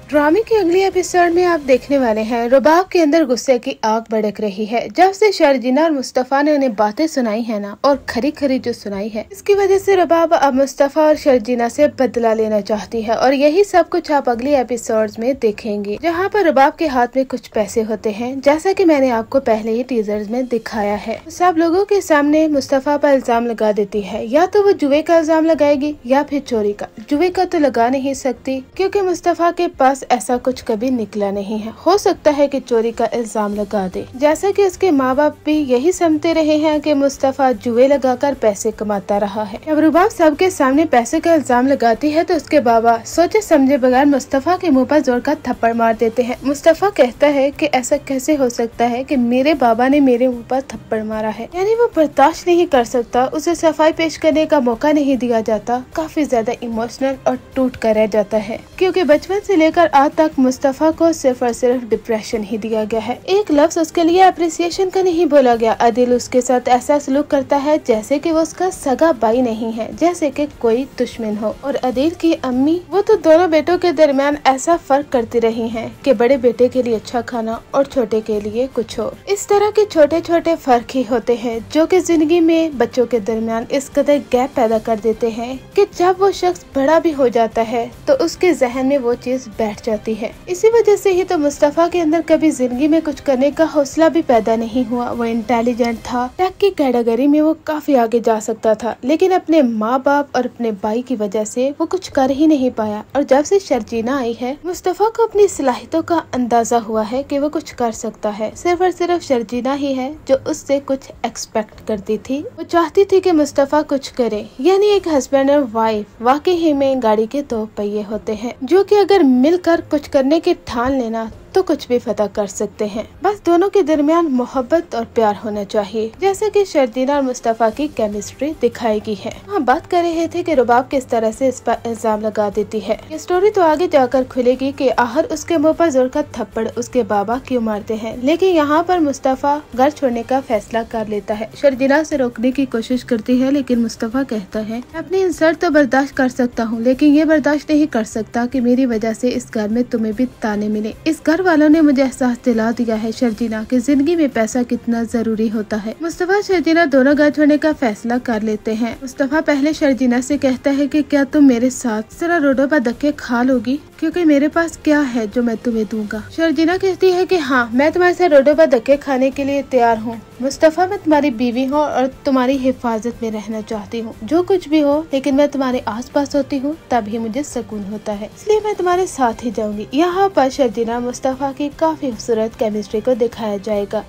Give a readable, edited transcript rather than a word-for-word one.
ड्रामे के अगले एपिसोड में आप देखने वाले हैं रुबाब के अंदर गुस्से की आग भड़क रही है। जब से शर्जीना और मुस्तफा ने उन्हें बातें सुनाई है ना, और खरी खरी जो सुनाई है, इसकी वजह से रुबाब अब मुस्तफा और शर्जीना से बदला लेना चाहती है। और यही सब कुछ आप अगले एपिसोड्स में देखेंगे, जहाँ पर रुबाब के हाथ में कुछ पैसे होते हैं, जैसा कि मैंने आपको पहले ही टीजर्स में दिखाया है। सब लोगों के सामने मुस्तफा पर इल्जाम लगा देती है। या तो वो जुए का इल्जाम लगाएगी या फिर चोरी का। जुए का तो लगा नहीं सकती, क्योंकि मुस्तफा के पास ऐसा कुछ कभी निकला नहीं है। हो सकता है कि चोरी का इल्जाम लगा दे, जैसा कि उसके माँ बाप भी यही समझते रहे हैं कि मुस्तफा जुए लगाकर पैसे कमाता रहा है। अब रुबाब सबके सामने पैसे का इल्जाम लगाती है तो उसके बाबा सोचे समझे बगैर मुस्तफा के मुंह पर जोर का थप्पड़ मार देते हैं। मुस्तफा कहता है कि ऐसा कैसे हो सकता है कि मेरे बाबा ने मेरे मुंह पर थप्पड़ मारा है, यानी वो बर्दाश्त नहीं कर सकता। उसे सफाई पेश करने का मौका नहीं दिया जाता। काफी ज्यादा इमोशनल और टूट कर रह जाता है, क्योंकि बचपन से लेकर आज तक मुस्तफा को सिर्फ और सिर्फ डिप्रेशन ही दिया गया है। एक लफ्ज उसके लिए अप्रिसिएशन का नहीं बोला गया। अदिल उसके साथ ऐसा सलूक करता है जैसे कि वो उसका सगा भाई नहीं है, जैसे कि कोई दुश्मन हो। और अदिल की अम्मी वो तो दोनों बेटों के दरमियान ऐसा फर्क करती रही हैं कि बड़े बेटे के लिए अच्छा खाना और छोटे के लिए कुछ हो। इस तरह के छोटे छोटे फर्क ही होते हैं जो कि जिंदगी में बच्चों के दरमियान इस कदर गैप पैदा कर देते हैं कि जब वो शख्स बड़ा भी हो जाता है तो उसके जहन में वो चीज बैठ जाती है। इसी वजह से ही तो मुस्तफा के अंदर कभी जिंदगी में कुछ करने का हौसला भी पैदा नहीं हुआ। वो इंटेलिजेंट था, टेक की कैटेगरी में वो काफी आगे जा सकता था, लेकिन अपने माँ बाप और अपने भाई की वजह से वो कुछ कर ही नहीं पाया। और जब से शर्जीना आई है, मुस्तफा को अपनी सलाहियतों का अंदाजा हुआ है कि वो कुछ कर सकता है। सिर्फ और सिर्फ शर्जीना ही है जो उससे कुछ एक्सपेक्ट करती थी। वो चाहती थी कि मुस्तफा कुछ करे, यानी एक हस्बैंड और वाइफ वाकई ही में गाड़ी के दो पहिए होते हैं, जो कि अगर मिलकर कुछ करने के ठान लेना तो कुछ भी फतह कर सकते हैं। बस दोनों के दरमियान मोहब्बत और प्यार होना चाहिए, जैसे कि शर्जीना और मुस्तफा की केमिस्ट्री दिखाई गई है। हम बात कर रहे थे कि रुबाब किस तरह से इस पर इल्जाम लगा देती है। ये स्टोरी तो आगे जाकर खुलेगी कि आखिर उसके मुंह पर जोर का थप्पड़ उसके बाबा क्यों मारते हैं, लेकिन यहाँ पर मुस्तफा घर छोड़ने का फैसला कर लेता है। शर्जीना से रोकने की कोशिश करती है, लेकिन मुस्तफा कहता है अपनी इंसल्ट तो बर्दाश्त कर सकता हूँ, लेकिन ये बर्दाश्त नहीं कर सकता कि मेरी वजह से इस घर में तुम्हें भी ताने मिले। इस घर वालों ने मुझे एहसास दिला दिया है शर्जीना कि जिंदगी में पैसा कितना जरूरी होता है। मुस्तफा शर्जीना दोनों घर छोड़ने का फैसला कर लेते हैं। मुस्तफा पहले शर्जीना से कहता है कि क्या तुम मेरे साथ जरा रोडों पर धक्के खा लोगी, क्योंकि मेरे पास क्या है जो मैं तुम्हें दूंगा। शर्जीना कहती है कि हाँ, मैं तुम्हारे साथ रोडों पर धक्के खाने के लिए तैयार हूँ। मुस्तफा, मैं तुम्हारी बीवी हूँ और तुम्हारी हिफाजत में रहना चाहती हूँ। जो कुछ भी हो, लेकिन मैं तुम्हारे आसपास होती हूँ तभी मुझे सुकून होता है, इसलिए मैं तुम्हारे साथ ही जाऊंगी। यहाँ पर शर्जीना मुस्तफा की काफी खूबसूरत केमिस्ट्री को दिखाया जाएगा।